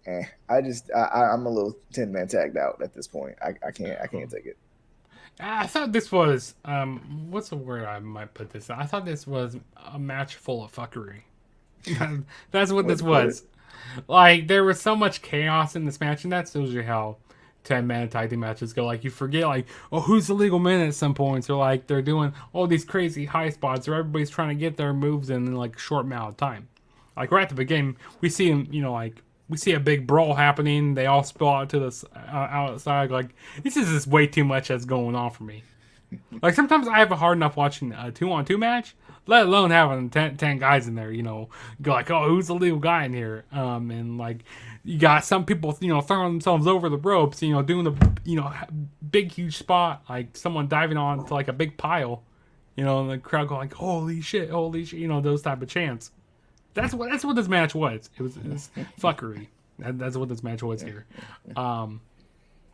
a little 10-man tagged out at this point. I can't take it. I thought this was what's the word I might put this? I thought this was a match full of fuckery. That's what this was. Like there was so much chaos in this match, and that shows you how 10-man tag team matches go. Like, you forget, like, oh, who's the legal man at some points? Or, like, they're doing all these crazy high spots, or everybody's trying to get their moves in like, a short amount of time. Like, right at the beginning, we see him, you know, like, we see a big brawl happening. They all spill out to the outside. Like, this is just way too much that's going on for me. Like, sometimes I have a hard enough watching a 2-on-2 match, let alone having 10 guys in there, you know, go like, oh, who's the legal guy in here? And, like, you got some people, you know, throwing themselves over the ropes, you know, doing the, you know, big, huge spot, like someone diving on to, like, a big pile, you know, and the crowd go like, holy shit, you know, those type of chants. That's what this match was. It was fuckery. That's what this match was here. But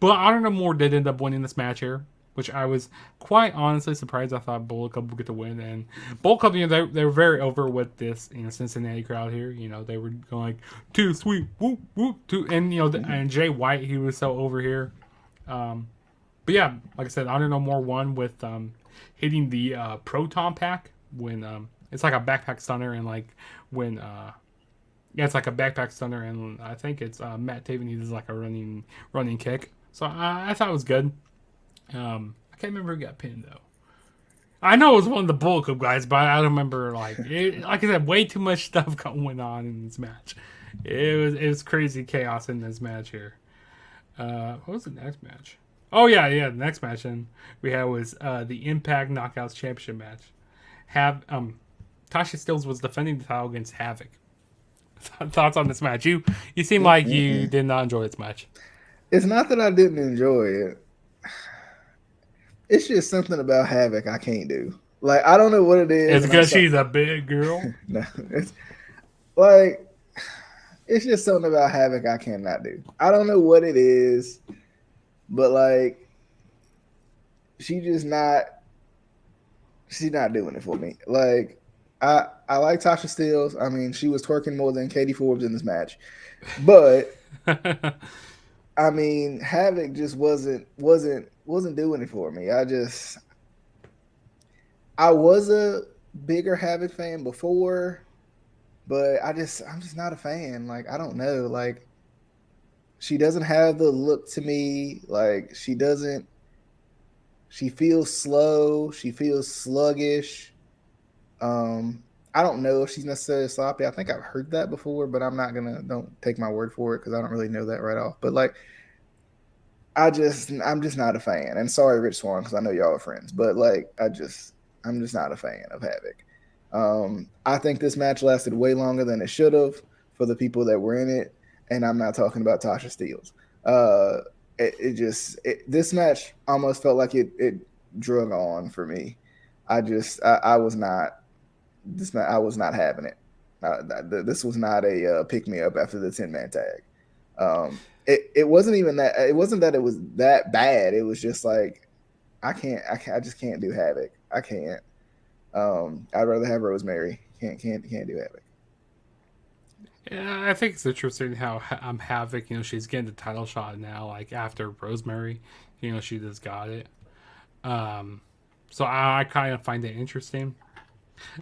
Honor No More did end up winning this match here, which I was quite honestly surprised. I thought Bullet Club would get the win, and Bullet Club, you know, they were very over with this, you know, Cincinnati crowd here. You know, they were going like, too sweet, whoop whoop, too, and you know, and Jay White, he was so over here. But yeah, like I said, Honor No More won with hitting the Proton Pack when it's like a backpack stunner, and like when yeah, it's like a backpack stunner, and I think it's Matt Taven, he does like a running kick. So I thought it was good. I can't remember who got pinned though. I know it was one of the Bullet Club guys, but I don't remember. Like I said, way too much stuff going on in this match. It was crazy chaos in this match here. What was the next match? Oh yeah, the next match then we had was the Impact Knockouts Championship match. Tasha Steelz was defending the title against Havoc. Thoughts on this match? You seem like you did not enjoy this match. It's not that I didn't enjoy it. It's just something about Havoc I can't do. Like, I don't know what it is. It's because she's a big girl. No, it's like, it's just something about Havoc I cannot do. I don't know what it is, but like, she's not doing it for me. Like, I like Tasha Steelz. I mean, she was twerking more than Katie Forbes in this match, but I mean, Havoc just wasn't doing it for me. I was a bigger Havoc fan before, but I'm just not a fan. Like, I don't know. Like, she doesn't have the look to me. Like, she feels slow. She feels sluggish. I don't know if she's necessarily sloppy. I think I've heard that before, but don't take my word for it because I don't really know that right off. But like, I'm just not a fan. And sorry, Rich Swan, because I know y'all are friends, but like, I'm just not a fan of Havoc. I think this match lasted way longer than it should have for the people that were in it, and I'm not talking about Tasha Steelz. This match almost felt like it drug on for me. I was not having it. This was not a pick me up after the 10-man tag. It wasn't even that. It wasn't that it was that bad. It was just like I just can't do Havoc. I can't. I'd rather have Rosemary. Can't do Havoc. Yeah, I think it's interesting how Havoc, you know, she's getting the title shot now, like after Rosemary, you know, she just got it. So I kind of find it interesting.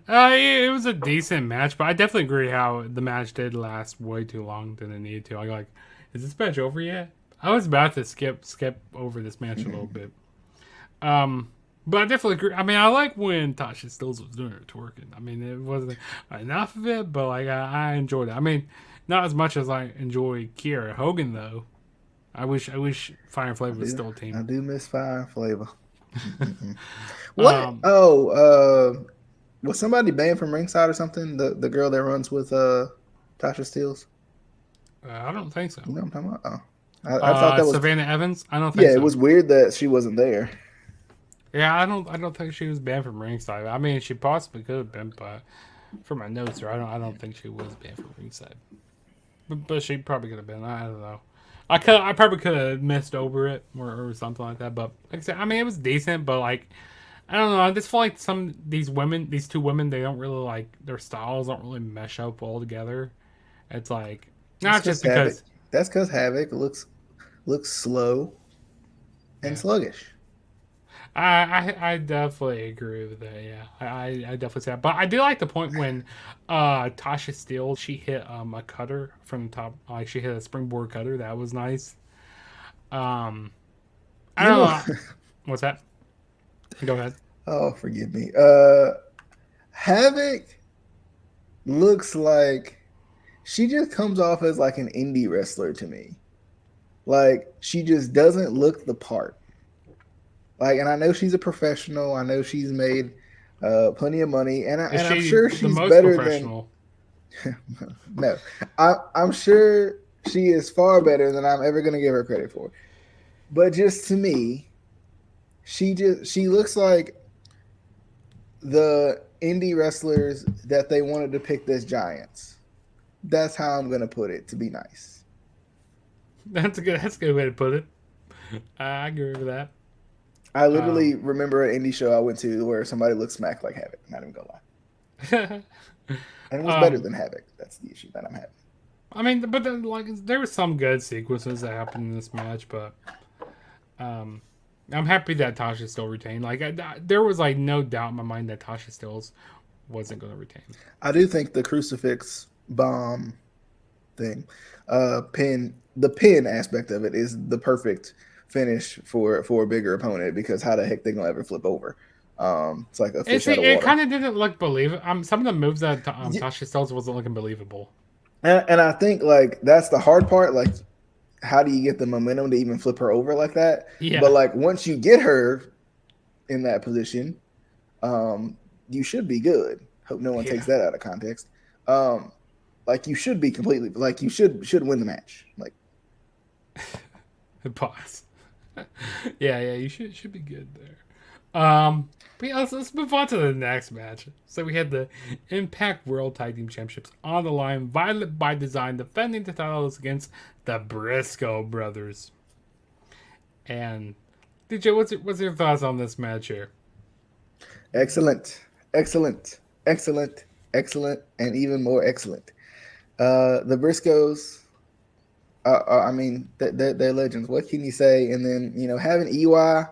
It was a decent match, but I definitely agree how the match did last way too long than it needed to. I like, is this match over yet? I was about to skip over this match a little bit. But I definitely agree. I mean, I like when Tasha Steelz was doing her twerking. I mean, it wasn't enough of it, but like I enjoyed it. I mean, not as much as I enjoy Kiera Hogan though. I wish Fire and Flavor was still a team. I do miss Fire and Flavor. What? Was somebody banned from ringside or something? The girl that runs with Tasha Steelz? I don't think so. You know what I'm talking about? Oh. I thought that was Savannah Evans. I don't think. Yeah, so. It was weird that she wasn't there. Yeah, I don't think she was banned from ringside. I mean, she possibly could have been, but for my notes here, I don't think she was banned from ringside. But she probably could have been. I don't know. I probably could have missed over it or something like that. But like I said, I mean, it was decent. But like, I don't know. I just feel like these two women, they don't really like their styles don't really mesh up all together. It's like not just because that's because Havoc looks slow and sluggish. I definitely agree with that. Yeah, I definitely say that. But I do like the point when Tasha Steelz, she hit a cutter from the top, like she hit a springboard cutter. That was nice. I You don't know, know. What's that? Go ahead. oh, forgive me. Havoc looks like she just comes off as like an indie wrestler to me. Like she just doesn't look the part. Like, and I know she's a professional. I know she's made plenty of money, and Is I'm she sure the she's most better than. professional? No, I'm sure she is far better than I'm ever going to give her credit for. But just to me, she looks like the indie wrestlers that they wanted to pick as giants. That's how I'm going to put it to be nice. That's a good way to put it. I agree with that. I literally remember an indie show I went to where somebody looked smack like Havoc. I'm not even gonna lie, and it was better than Havoc. That's the issue that I'm having. I mean, but then, like there were some good sequences that happened in this match, but I'm happy that Tasha still retained. Like there was like no doubt in my mind that Tasha Stills wasn't going to retain. I do think the crucifix bomb thing, the pin aspect of it is the perfect finish for a bigger opponent because how the heck they gonna ever flip over? It's like a fish out of water. It kind of didn't look believable. Some of the moves that Tasha Stills wasn't looking believable. And I think like that's the hard part. Like, how do you get the momentum to even flip her over like that? Yeah. But like once you get her in that position, you should be good. Hope no one takes that out of context. Like you should be completely like you should win the match. Like pause. yeah, you should be good there. But yeah, let's move on to the next match. So we had the Impact World Tag Team Championships on the line. Violent by Design defending the titles against the Briscoe brothers. And DJ, what's your thoughts on this match here? excellent, excellent, excellent, excellent, and even more excellent. The Briscoes, I mean, they're legends. What can you say? And then having EY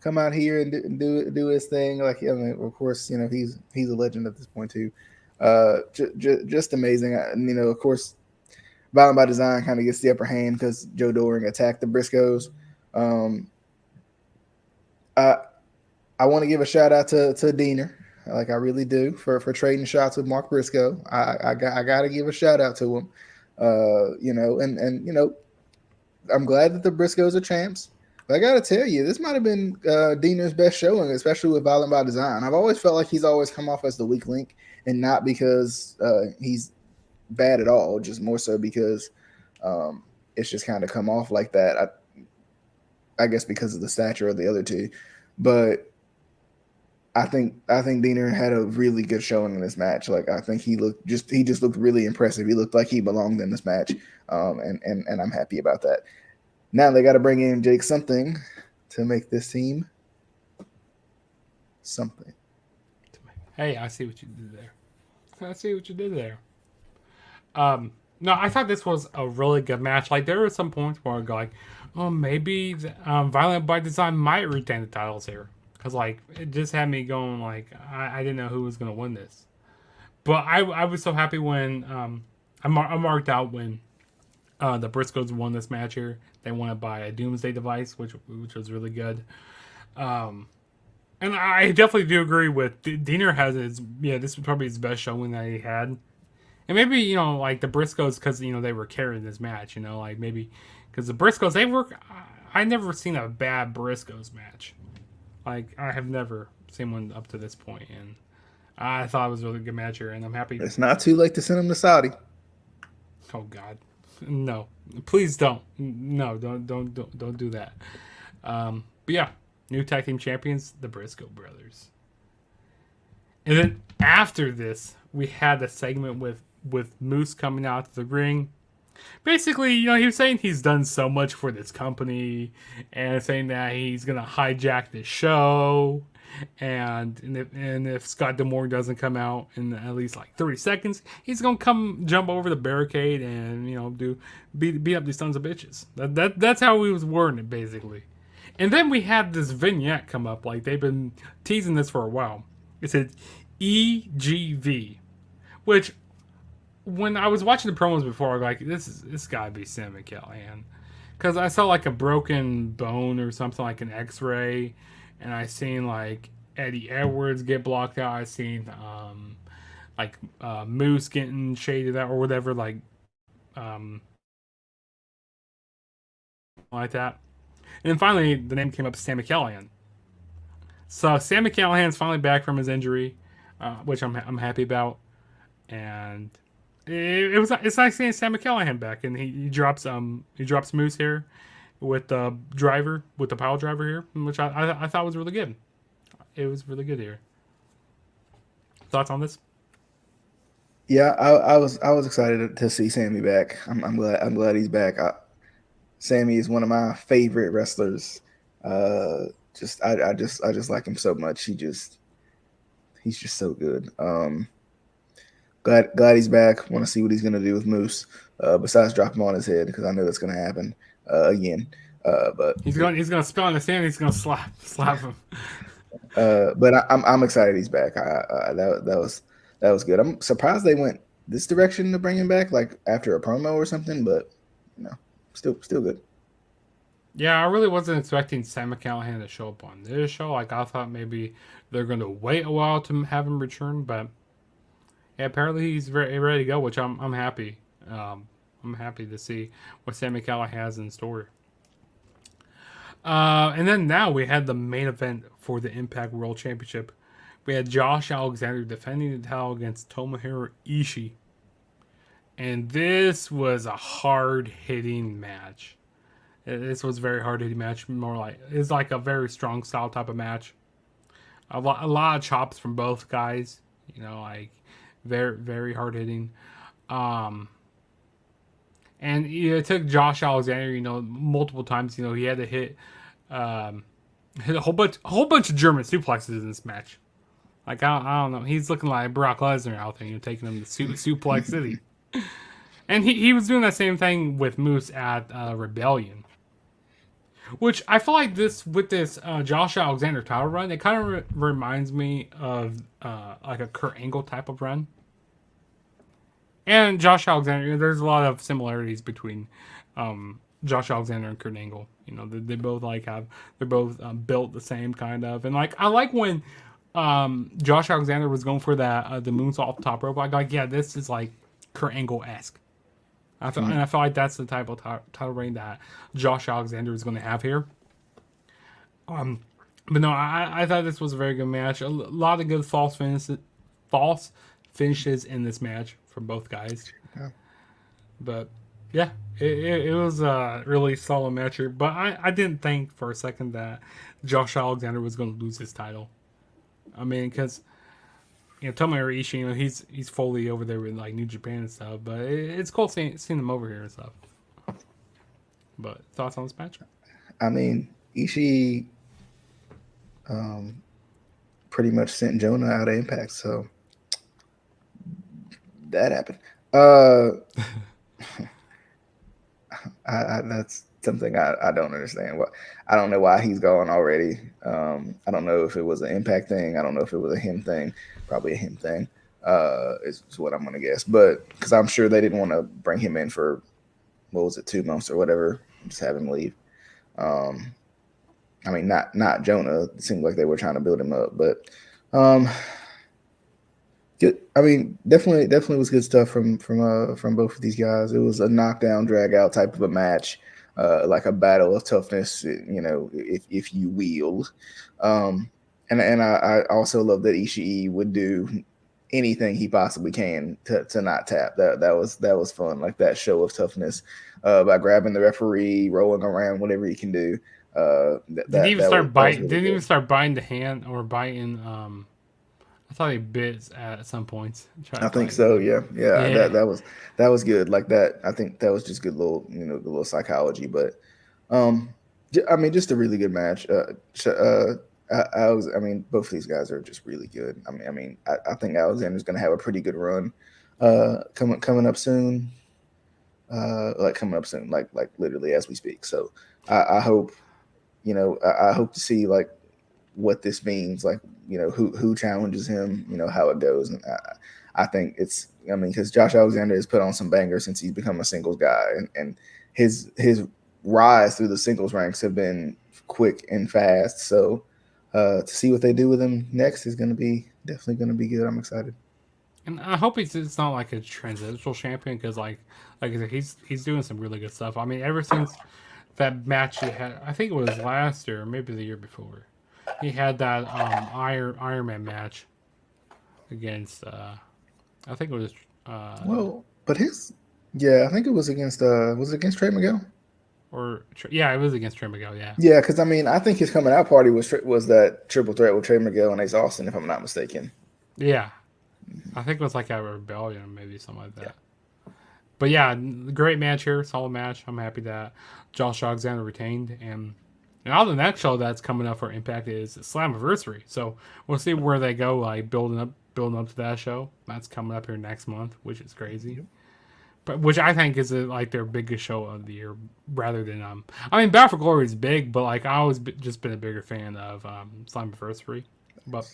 come out here and do his thing. Like, I mean, of course, he's a legend at this point too. Just amazing. Of course, Violent by Design kind of gets the upper hand because Joe Doring attacked the Briscoes. I want to give a shout out to Diener. Like I really do for trading shots with Mark Briscoe. I got to give a shout out to him. I'm glad that the Briscoes are champs. But I got to tell you, this might have been Diener's best showing, especially with Violent by Design. I've always felt like he's always come off as the weak link, and not because he's bad at all, just more so because it's just kind of come off like that. I guess because of the stature of the other two, but I think Diener had a really good showing in this match. Like I think he just looked really impressive. He looked like he belonged in this match, and I'm happy about that. Now they got to bring in Jake something to make this team something. Hey, I see what you did there. No, I thought this was a really good match. Like there were some points where I go like, oh, maybe Violent by Design might retain the titles here. Because, like, it just had me going, like, I didn't know who was going to win this. But I was so happy when I marked out when the Briscoes won this match here. They won it by a Doomsday device, which was really good. And I definitely do agree with Diener has this was probably his best showing that he had. And maybe, like the Briscoes, because, they were carrying this match, like maybe because the Briscoes, I never seen a bad Briscoes match. Like, I have never seen one up to this point, and I thought it was a really good match here, and I'm happy. It's not too late to send him to Saudi. Oh God, no! Please don't. No, don't do that. But yeah, new tag team champions, the Briscoe brothers. And then after this, we had a segment with Moose coming out to the ring. Basically, he was saying he's done so much for this company and saying that he's going to hijack the show. And if Scott D'Amore doesn't come out in at least like 30 seconds, he's going to jump over the barricade and, beat up these sons of bitches. That's how he was wording it, basically. And then we had this vignette come up. Like, they've been teasing this for a while. It said EGV, which... when I was watching the promos before, I was like, this gotta be Sam McCallahan. because I saw like a broken bone or something, like an X-ray, and I seen like Eddie Edwards get blocked out. I seen like Moose getting shaded out or whatever, um, like that. And then finally, the name came up, Sami Callihan. So Sami Callahan's finally back from his injury, which I'm happy about, and it's nice seeing Sami Callahan back, and he drops Moose here with the pile driver here, which I thought was really good. It was really good here. Thoughts on this? Yeah, I was excited to see Sammy back. I'm glad he's back. Sammy is one of my favorite wrestlers. I just like him so much. He's just so good. Glad he's back. Want to see what he's gonna do with Moose. Besides drop him on his head, because I know that's gonna happen again. But he's gonna spit on his hand. He's gonna slap him. But I'm excited he's back. That was good. I'm surprised they went this direction to bring him back, like after a promo or something. But still good. Yeah, I really wasn't expecting Sam Callahan to show up on this show. Like, I thought maybe they're going to wait a while to have him return, but yeah, apparently he's very ready to go, which I'm happy. I'm happy to see what Sam Callahan has in store. And then now we had the main event for the Impact World Championship. We had Josh Alexander defending the title against Tomohiro Ishii. And this was a hard-hitting match. This was a very hard-hitting match. It's like a very strong style type of match. A lot of chops from both guys. Like very, very hard-hitting. And it took Josh Alexander, multiple times. He had to hit a whole bunch of German suplexes in this match. Like I don't know, he's looking like Brock Lesnar out there, taking him to Suplex City. And he was doing that same thing with Moose at Rebellion, which I feel like this Josh Alexander title run, it kind of reminds me of like a Kurt Angle type of run. And Josh Alexander, there's a lot of similarities between Josh Alexander and Kurt Angle. They both they're both built the same kind of, and like I like when Josh Alexander was going for that the moonsault top rope. Like yeah, this is like Kurt Angle-esque. And I feel like that's the type of title reign that Josh Alexander is going to have here. But no, I thought this was a very good match. A lot of good false finishes in this match from both guys. Yeah. But yeah, it was a really solid match here. But I didn't think for a second that Josh Alexander was going to lose his title. I mean, because Tomohiro Ishii, he's fully over there with like New Japan and stuff. But it's cool seeing him over here and stuff. But thoughts on this match? I mean, Ishii pretty much sent Jonah out of Impact, so that happened. That's something I don't understand. I don't know why he's gone already. I don't know if it was an Impact thing. I don't know if it was a him thing. Probably a him thing. Is what I'm gonna guess. But because I'm sure they didn't want to bring him in for 2 months or whatever, just have him leave. I mean, not Jonah. It seemed like they were trying to build him up, but good. I mean, definitely was good stuff from both of these guys. It was a knockdown, drag out type of a match, like a battle of toughness, if you will. And I also love that Ishii would do anything he possibly can to not tap. That was fun, like that show of toughness by grabbing the referee, rolling around, whatever he can do. Didn't even start biting the hand or biting. I thought he bit at some points. I think so. Yeah. That was good. Like that. I think that was just good little, good little psychology. But, I mean, just a really good match. I mean, both of these guys are just really good. I think Alexander's going to have a pretty good run, coming up soon. Like literally as we speak. So I hope, I hope to see like what this means, like, who challenges him, how it goes. And I think because Josh Alexander has put on some bangers since he's become a singles guy, and his rise through the singles ranks have been quick and fast. So to see what they do with him next is definitely going to be good. I'm excited. And I hope it's not like a transitional champion because I said, he's doing some really good stuff. I mean, ever since that match he had, I think it was last year, or maybe the year before, he had that Iron Man match against I think it was but I think it was against Trey Miguel? It was against Trey Miguel, yeah. Yeah, because I mean, I think his coming out party was that triple threat with Trey Miguel and Ace Austin, if I'm not mistaken. Yeah, I think it was like a Rebellion, maybe something like that. Yeah. But yeah, great match here, solid match. I'm happy that Josh Alexander retained. And now the next show that's coming up for Impact is Slammiversary. So we'll see where they go, like building up to that show. That's coming up here next month, which is crazy. Yep. But which I think is like their biggest show of the year, rather than I mean, Battle for Glory is big, but like I always just been a bigger fan of Slammiversary. But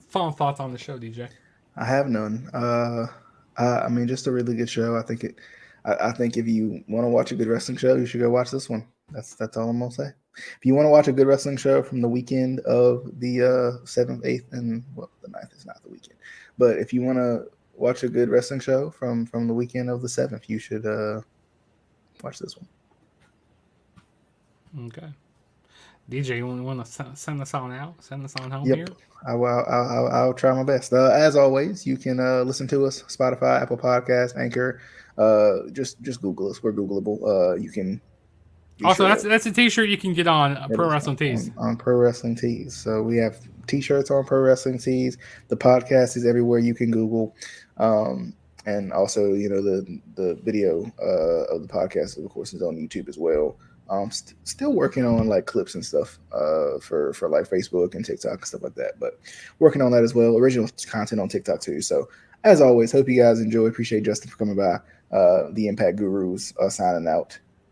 final thoughts on the show, DJ? I have none. I mean, just a really good show. I think if you want to watch a good wrestling show, you should go watch this one. That's all I'm gonna say. If you want to watch a good wrestling show from the weekend of the 7th, 8th, and the 9th is not the weekend, but if you want to watch a good wrestling show from the weekend of the 7th, you should watch this one. Okay. DJ, you want to send us on out? Send us on home here? I'll try my best. As always, you can listen to us Spotify, Apple Podcasts, Anchor. Just Google us. We're Googleable. You can. Also, that's a T-shirt you can get on Pro Wrestling Tees. On Pro Wrestling Tees. So we have T-shirts on Pro Wrestling Tees. The podcast is everywhere you can Google. And also, the video of the podcast, of course, is on YouTube as well. Still working on like clips and stuff for like Facebook and TikTok and stuff like that, but working on that as well. Original content on TikTok too. So as always, hope you guys enjoy. Appreciate Justin for coming by. The Impact Gurus signing out.